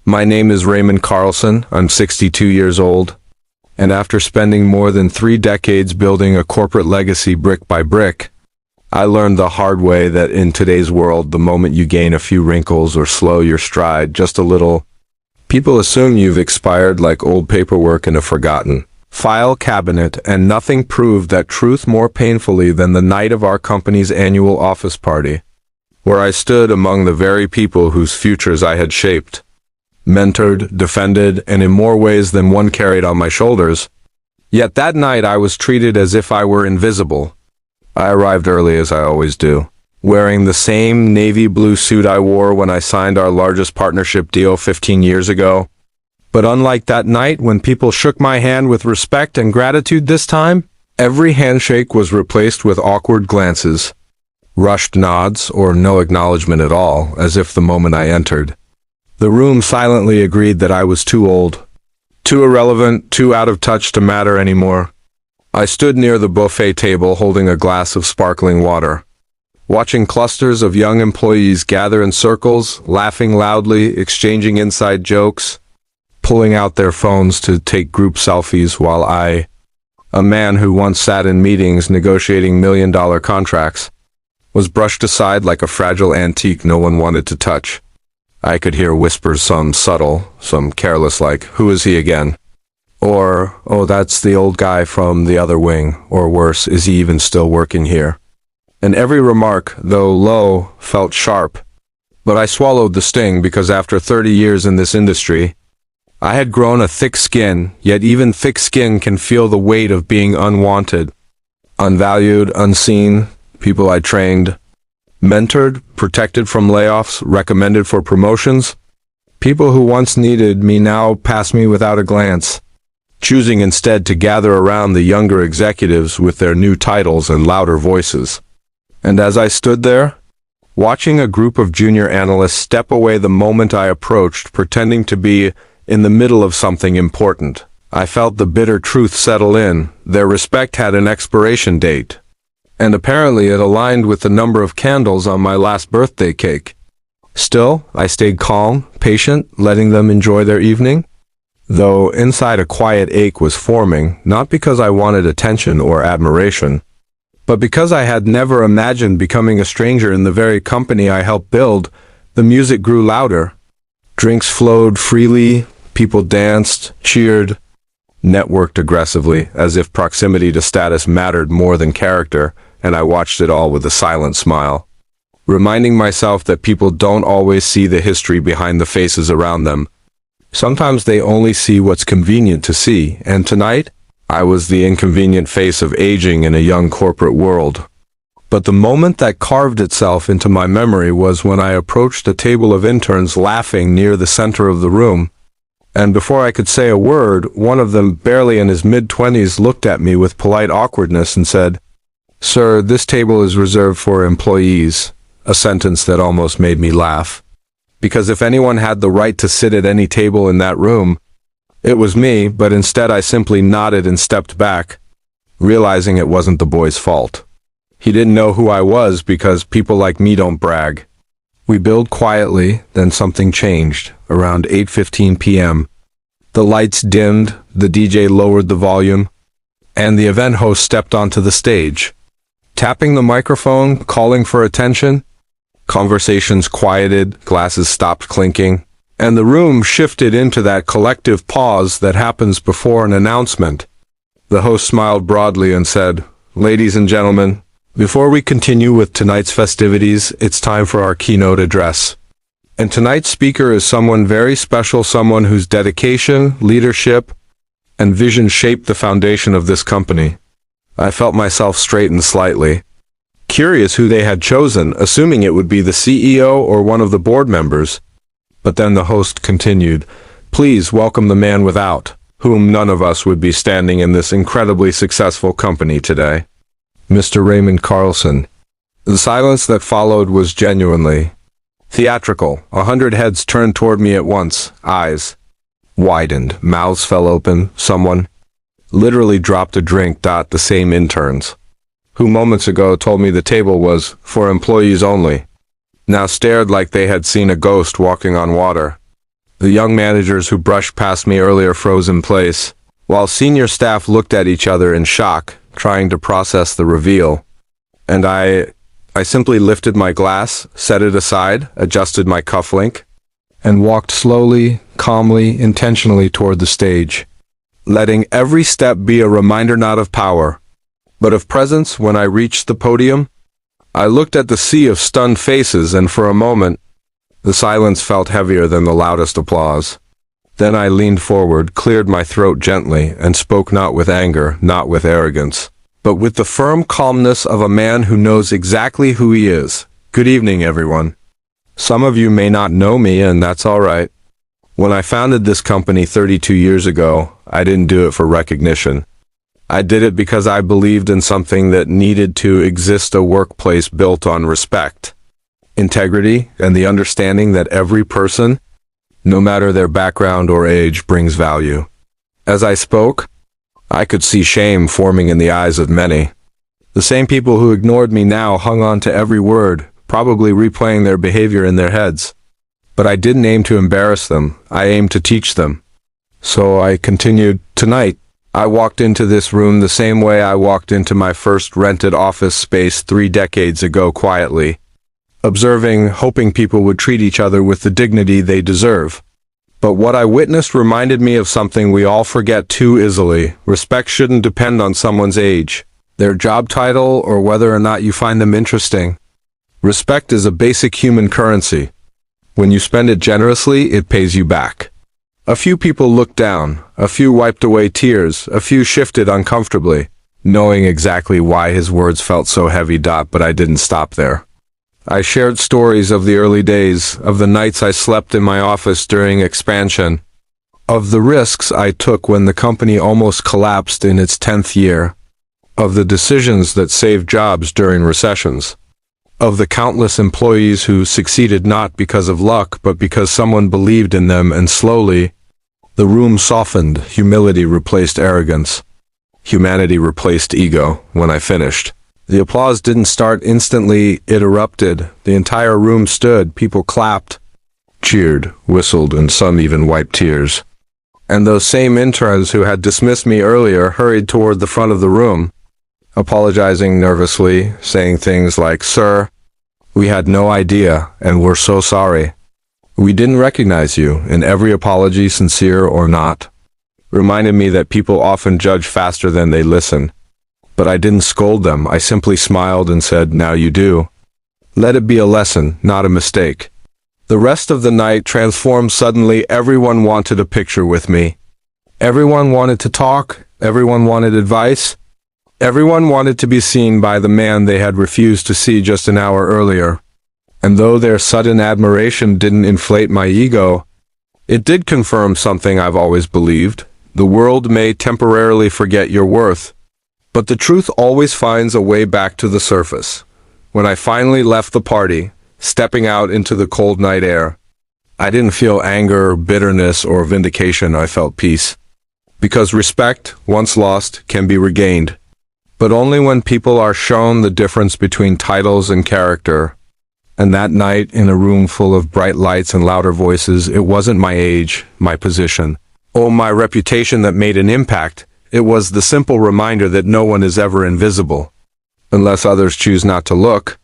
My name is Raymond Carlson. I'm 62 years old. And after spending more than 3 decades building a corporate legacy brick by brick, I learned the hard way that in today's world, the moment you gain a few wrinkles or slow your stride just a little, people assume you've expired like old paperwork in a forgotten file cabinet, and nothing proved that truth more painfully than the night of our company's annual office party, where I stood among the very people whose futures I had shaped, mentored, defended, and in more ways than one carried on my shoulders. Yet that night I was treated as if I were invisible. I arrived early as I always do, wearing the same navy blue suit I wore when I signed our largest partnership deal 15 years ago. But unlike that night when people shook my hand with respect and gratitude this time, every handshake was replaced with awkward glances, rushed nods, or no acknowledgement at all, as if the moment I entered, the room silently agreed that I was too old, too irrelevant, too out of touch to matter anymore. I stood near the buffet table holding a glass of sparkling water, watching clusters of young employees gather in circles, laughing loudly, exchanging inside jokes, pulling out their phones to take group selfies while I, a man who once sat in meetings negotiating million-dollar contracts, was brushed aside like a fragile antique no one wanted to touch. I could hear whispers, some subtle, some careless, like, "Who is he again?" Or, "Oh, that's the old guy from the other wing," or worse, "Is he even still working here?" And every remark, though low, felt sharp. But I swallowed the sting because after 30 years in this industry, I had grown a thick skin, yet even thick skin can feel the weight of being unwanted, unvalued, unseen. People I trained, mentored, protected from layoffs, recommended for promotions. People who once needed me now pass me without a glance, choosing instead to gather around the younger executives with their new titles and louder voices. And as I stood there, watching a group of junior analysts step away the moment I approached, pretending to be in the middle of something important, I felt the bitter truth settle in. Their respect had an expiration date, and apparently it aligned with the number of candles on my last birthday cake. Still, I stayed calm, patient, letting them enjoy their evening, though inside a quiet ache was forming, not because I wanted attention or admiration, but because I had never imagined becoming a stranger in the very company I helped build. The music grew louder. Drinks flowed freely, people danced, cheered, networked aggressively, as if proximity to status mattered more than character, and I watched it all with a silent smile, reminding myself that people don't always see the history behind the faces around them. Sometimes they only see what's convenient to see, and tonight, I was the inconvenient face of aging in a young corporate world. But the moment that carved itself into my memory was when I approached a table of interns laughing near the center of the room, and before I could say a word, one of them, barely in his mid-20s, looked at me with polite awkwardness and said, "Sir, this table is reserved for employees," a sentence that almost made me laugh. Because if anyone had the right to sit at any table in that room, it was me, but instead I simply nodded and stepped back, realizing it wasn't the boy's fault. He didn't know who I was because people like me don't brag. We build quietly, then something changed. Around 8:15 p.m., the lights dimmed, the DJ lowered the volume, and the event host stepped onto the stage, tapping the microphone, calling for attention. Conversations quieted, glasses stopped clinking, and the room shifted into that collective pause that happens before an announcement. The host smiled broadly and said, "Ladies and gentlemen, before we continue with tonight's festivities, it's time for our keynote address. And tonight's speaker is someone very special, someone whose dedication, leadership, and vision shaped the foundation of this company." I felt myself straighten slightly, curious who they had chosen, assuming it would be the CEO or one of the board members. But then the host continued, "Please welcome the man without whom none of us would be standing in this incredibly successful company today, Mr. Raymond Carlson." The silence that followed was genuinely theatrical. 100 heads turned toward me at once, eyes widened, mouths fell open. Someone literally dropped a drink. The same interns who moments ago told me the table was for employees only, now stared like they had seen a ghost walking on water. The young managers who brushed past me earlier froze in place, while senior staff looked at each other in shock, trying to process the reveal. And I simply lifted my glass, set it aside, adjusted my cufflink, and walked slowly, calmly, intentionally toward the stage, letting every step be a reminder not of power, but of presence. When I reached the podium, I looked at the sea of stunned faces, and for a moment, the silence felt heavier than the loudest applause. Then I leaned forward, cleared my throat gently, and spoke not with anger, not with arrogance, but with the firm calmness of a man who knows exactly who he is. Good evening, everyone. Some of you may not know me, and that's all right. When I founded this company 32 years ago, I didn't do it for recognition. I did it because I believed in something that needed to exist: a workplace built on respect, integrity, and the understanding that every person, no matter their background or age, brings value. As I spoke, I could see shame forming in the eyes of many. The same people who ignored me now hung on to every word, probably replaying their behavior in their heads. But I didn't aim to embarrass them. I aimed to teach them. So I continued. Tonight, I walked into this room the same way I walked into my first rented office space 3 decades ago, quietly, observing, hoping people would treat each other with the dignity they deserve. But what I witnessed reminded me of something we all forget too easily. Respect shouldn't depend on someone's age, their job title, or whether or not you find them interesting. Respect is a basic human currency. When you spend it generously, it pays you back. A few people looked down, a few wiped away tears, a few shifted uncomfortably, knowing exactly why his words felt so heavy. But I didn't stop there. I shared stories of the early days, of the nights I slept in my office during expansion, of the risks I took when the company almost collapsed in its 10th year, of the decisions that saved jobs during recessions, of the countless employees who succeeded not because of luck but because someone believed in them. And slowly, the room softened. Humility replaced arrogance. Humanity replaced ego. When I finished, the applause didn't start instantly, it erupted. The entire room stood. People clapped, cheered, whistled, and some even wiped tears. And those same interns who had dismissed me earlier hurried toward the front of the room, apologizing nervously, saying things like, "Sir, we had no idea, and we're so sorry. We didn't recognize you," and every apology, sincere or not, reminded me that people often judge faster than they listen. But I didn't scold them. I simply smiled and said, "Now you do. Let it be a lesson, not a mistake." The rest of the night transformed. Suddenly, everyone wanted a picture with me. Everyone wanted to talk. Everyone wanted advice. Everyone wanted to be seen by the man they had refused to see just an hour earlier. And though their sudden admiration didn't inflate my ego, it did confirm something I've always believed. The world may temporarily forget your worth, but the truth always finds a way back to the surface. When I finally left the party, stepping out into the cold night air, I didn't feel anger, bitterness, or vindication. I felt peace. Because respect, once lost, can be regained, but only when people are shown the difference between titles and character. And that night, in a room full of bright lights and louder voices, it wasn't my age, my position, or my reputation that made an impact. It was the simple reminder that no one is ever invisible, unless others choose not to look.